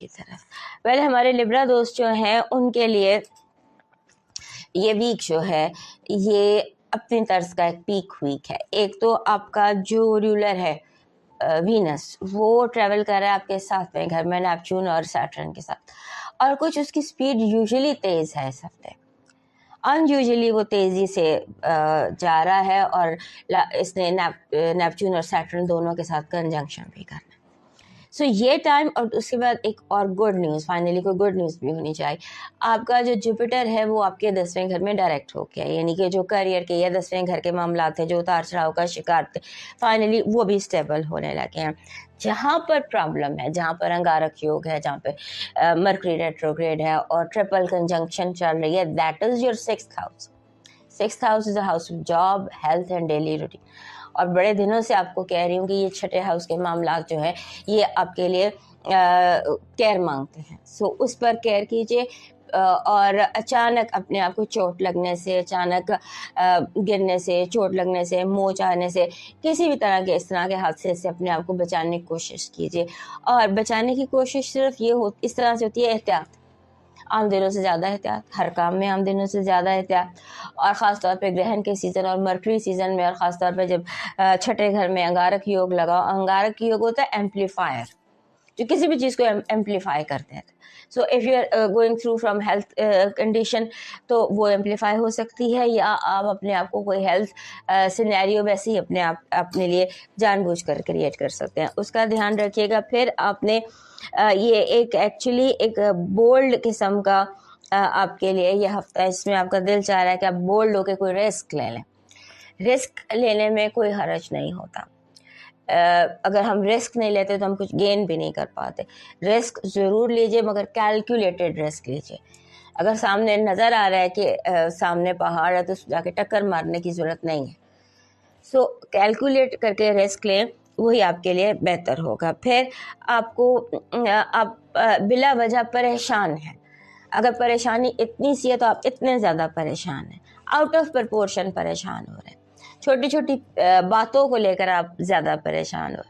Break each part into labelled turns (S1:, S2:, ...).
S1: की तरफ। पहले हमारे लिब्रा दोस्त जो हैं उनके लिए ये वीक जो है ये अपनी तर्ज का एक पीक वीक है। एक तो आपका जो रूलर है वीनस, वो ट्रेवल कर रहा है आपके सातवें घर में नेपच्यून और सैटर्न के साथ, और कुछ उसकी स्पीड यूजुअली तेज है इस हफ्ते, अनयूजुअली वो तेजी से जा रहा है, और इसने नेपच्यून और सैटर्न दोनों के साथ कंजंक्शन भी करना। सो ये टाइम, और उसके बाद एक और गुड न्यूज़, फाइनली कोई गुड न्यूज़ भी होनी चाहिए। आपका जो जुपिटर है वो आपके 10वें घर में डायरेक्ट हो गया, यानी कि जो करियर के या 10वें घर के मामला थे, जो उतार चढ़ाव का शिकार थे, फाइनली वो भी स्टेबल होने लगे हैं। जहाँ पर प्रॉब्लम है, जहाँ पर अंगारक योग है, जहाँ पे मर्करी रेट्रोग्रेड है और ट्रिपल कंजंक्शन चल रही है, that is your 6th house. 6th house is the house of job, health and daily routine. और बड़े दिनों से आपको कह रही हूँ कि ये छठे हाउस के मामला जो है ये आपके लिए केयर मांगते हैं। सो उस पर केयर कीजिए, और अचानक अपने आप को चोट लगने से, अचानक गिरने से, चोट लगने से, मोच आने से, किसी भी तरह के इस तरह के हादसे से अपने आप को बचाने की कोशिश कीजिए। और बचाने की कोशिश सिर्फ ये इस तरह से होती है, एहतियात, आम दिनों से ज़्यादा एहतियात, हर काम में आम दिनों से ज़्यादा एहतियात, और ख़ास तौर पे ग्रहण के सीज़न और मर्करी सीज़न में, और ख़ास तौर पे जब छठे घर में अंगारक योग लगाओ। अंगारक योग होता है एम्पलीफायर, जो किसी भी चीज़ को एम्पलीफाई करते हैं। So if you are going through from health condition, तो वो एम्पलीफाई हो सकती है, या आप अपने आप को कोई हेल्थ सिनेरियो वैसे ही अपने लिए जानबूझकर क्रिएट कर सकते हैं, उसका ध्यान रखिएगा। फिर आपने ये एक एक्चुअली एक बोल्ड किस्म का आपके लिए ये हफ्ता है, इसमें आपका दिल चाह रहा है कि आप बोल्ड होकर कोई रिस्क ले लें। रिस्क लेने में कोई हर्ज नहीं होता। अगर हम रिस्क नहीं लेते तो हम कुछ गेन भी नहीं कर पाते। रिस्क ज़रूर लीजिए, मगर कैलकुलेटेड रिस्क लीजिए। अगर सामने नज़र आ रहा है कि सामने पहाड़ है, तो जाके टक्कर मारने की ज़रूरत नहीं है। सो कैलकुलेट करके रिस्क लें, वही आपके लिए बेहतर होगा। फिर आपको आप बिला वजह परेशान हैं, अगर परेशानी इतनी सी है तो आप इतने ज़्यादा परेशान हैं, आउट ऑफ प्रपोर्शन परेशान हो रहे हैं, छोटी छोटी बातों को लेकर आप ज़्यादा परेशान हो।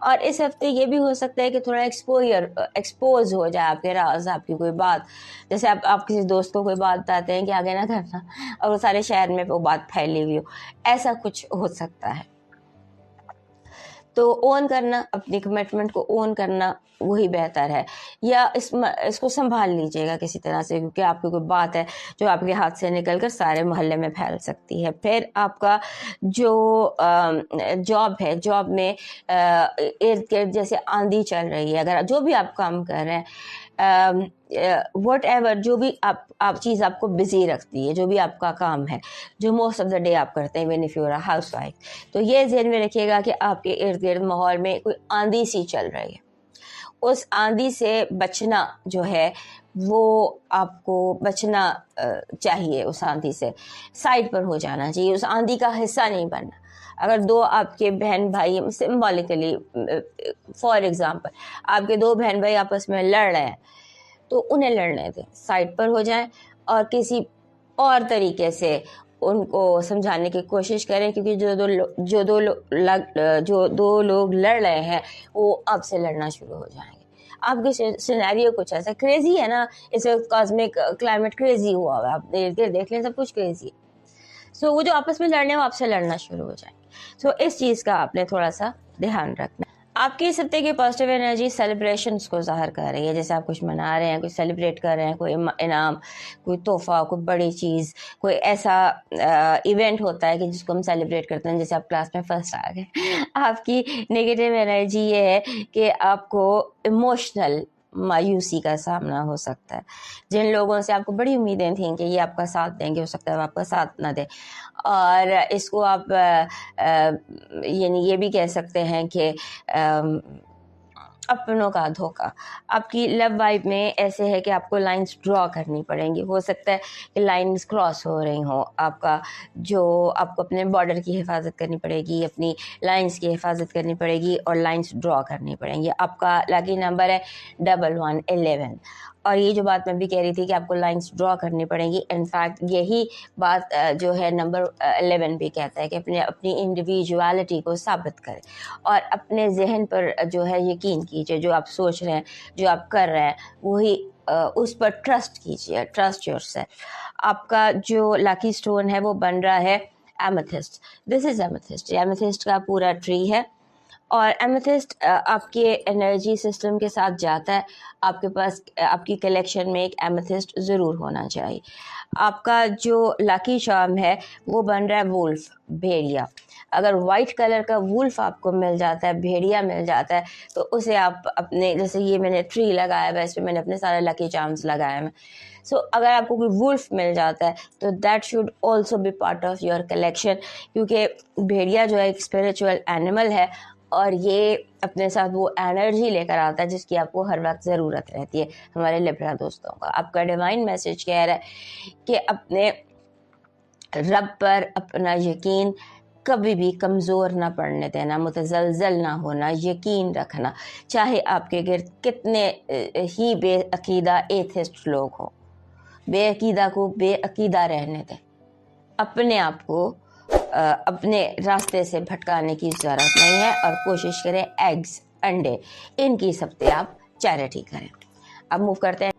S1: और इस हफ्ते ये भी हो सकता है कि थोड़ा एक्सपोज हो जाए आपके राज, आपकी कोई बात, जैसे आप किसी दोस्त को कोई बात बताते हैं कि आगे ना करना, और वो सारे शहर में वो बात फैली हुई हो, ऐसा कुछ हो सकता है। तो ओन करना, अपनी कमिटमेंट को ओन करना वही बेहतर है, या इसको संभाल लीजिएगा किसी तरह से, क्योंकि आपकी कोई बात है जो आपके हाथ से निकलकर सारे मोहल्ले में फैल सकती है। फिर आपका जो जॉब है, जॉब में इर्द गिर्द जैसे आंधी चल रही है, अगर जो भी आप काम कर रहे हैं, वट एवर, जो भी आप चीज़ आपको बिजी रखती है, जो भी आपका काम है, जो मोस्ट ऑफ द डे आप करते हैं when if you are a housewife, तो ये ध्यान में रखिएगा कि आपके इर्द गिर्द माहौल में कोई आंधी सी चल रही है। उस आंधी से बचना जो है वो आपको बचना चाहिए, उस आंधी से साइड पर हो जाना चाहिए, उस आंधी का हिस्सा नहीं बनना। अगर दो आपके बहन भाई, सिंबॉलिकली फॉर एग्जांपल आपके दो बहन भाई आपस में लड़ रहे हैं, तो उन्हें लड़ने दें, साइड पर हो जाएं, और किसी और तरीके से उनको समझाने की कोशिश करें, क्योंकि जो दो लोग लड़ रहे हैं वो आपसे लड़ना शुरू हो जाएंगे। आपके सिनेरियो कुछ ऐसा क्रेजी है ना, इस वक्त कॉस्मिक क्लाइमेट क्रेजी हुआ है, आप देख लें, सब कुछ क्रेजी है। सो वो जो आपस में लड़ने, वो आपसे लड़ना शुरू हो जाएंगे। सो इस चीज़ का आपने थोड़ा सा ध्यान रखना। आपकी इस हफ्ते की पॉजिटिव एनर्जी सेलिब्रेशंस को ज़ाहिर कर रही है, जैसे आप कुछ मना रहे हैं, कुछ सेलिब्रेट कर रहे हैं, कोई इनाम, कोई तोहफा, कोई बड़ी चीज़, कोई ऐसा इवेंट होता है कि जिसको हम सेलिब्रेट करते हैं, जैसे आप क्लास में फर्स्ट आ गए। आपकी नेगेटिव एनर्जी ये है कि आपको इमोशनल मायूसी का सामना हो सकता है। जिन लोगों से आपको बड़ी उम्मीदें थी कि ये आपका साथ देंगे, हो सकता है वो आपका साथ ना दे, और इसको आप यानी ये भी कह सकते हैं कि अपनों का धोखा। आपकी लव वाइफ में ऐसे है कि आपको लाइंस ड्रॉ करनी पड़ेंगी, हो सकता है कि लाइंस क्रॉस हो रही हो, आपको अपने बॉर्डर की हिफाजत करनी पड़ेगी, अपनी लाइंस की हिफाजत करनी पड़ेगी, और लाइंस ड्रॉ करनी पड़ेंगी। आपका लकी नंबर है 1111, और ये जो बात मैं भी कह रही थी कि आपको लाइंस ड्रॉ करनी पड़ेंगी, इनफैक्ट यही बात जो है नंबर 11 भी कहता है कि अपनी इंडिविजुअलिटी को साबित करें और अपने जहन पर जो है यकीन कीजिए, जो आप सोच रहे हैं, जो आप कर रहे हैं, वही उस पर ट्रस्ट कीजिए, ट्रस्ट योरसेल्फ। आपका जो लकी स्टोन है वो बन रहा है amethyst. This is amethyst. Amethyst का पूरा ट्री है और एमेथिस्ट आपके एनर्जी सिस्टम के साथ जाता है। आपके पास आपकी कलेक्शन में एक एमेथिस्ट ज़रूर होना चाहिए। आपका जो लकी चार्म है वो बन रहा है वुल्फ, भेड़िया। अगर वाइट कलर का वुल्फ आपको मिल जाता है, भेड़िया मिल जाता है, तो उसे आप अपने, जैसे ये मैंने ट्री लगाया है, इस पर मैंने अपने सारे लकी चार्म्स लगाए हैं। सो अगर आपको कोई वुल्फ मिल जाता है तो that should also be part of your collection, क्योंकि भेड़िया जो है एक स्पिरिचुअल एनिमल है और ये अपने साथ वो एनर्जी लेकर आता है जिसकी आपको हर वक्त ज़रूरत रहती है। हमारे लिब्रा दोस्तों का आपका डिवाइन मैसेज कह रहा है कि अपने रब पर अपना यकीन कभी भी कमज़ोर ना पड़ने देना, मुतज़लज़ल ना होना, यकीन रखना, चाहे आपके गिर्द कितने ही बेअकीदा एथिस्ट लोग हों। बेअकीदा को बेअकीदा रहने दें। अपने आप को अपने रास्ते से भटकाने की ज़रूरत नहीं है और कोशिश करें एग्स, अंडे, इनकी सप्ते आप चैरिटी करें। अब मूव करते हैं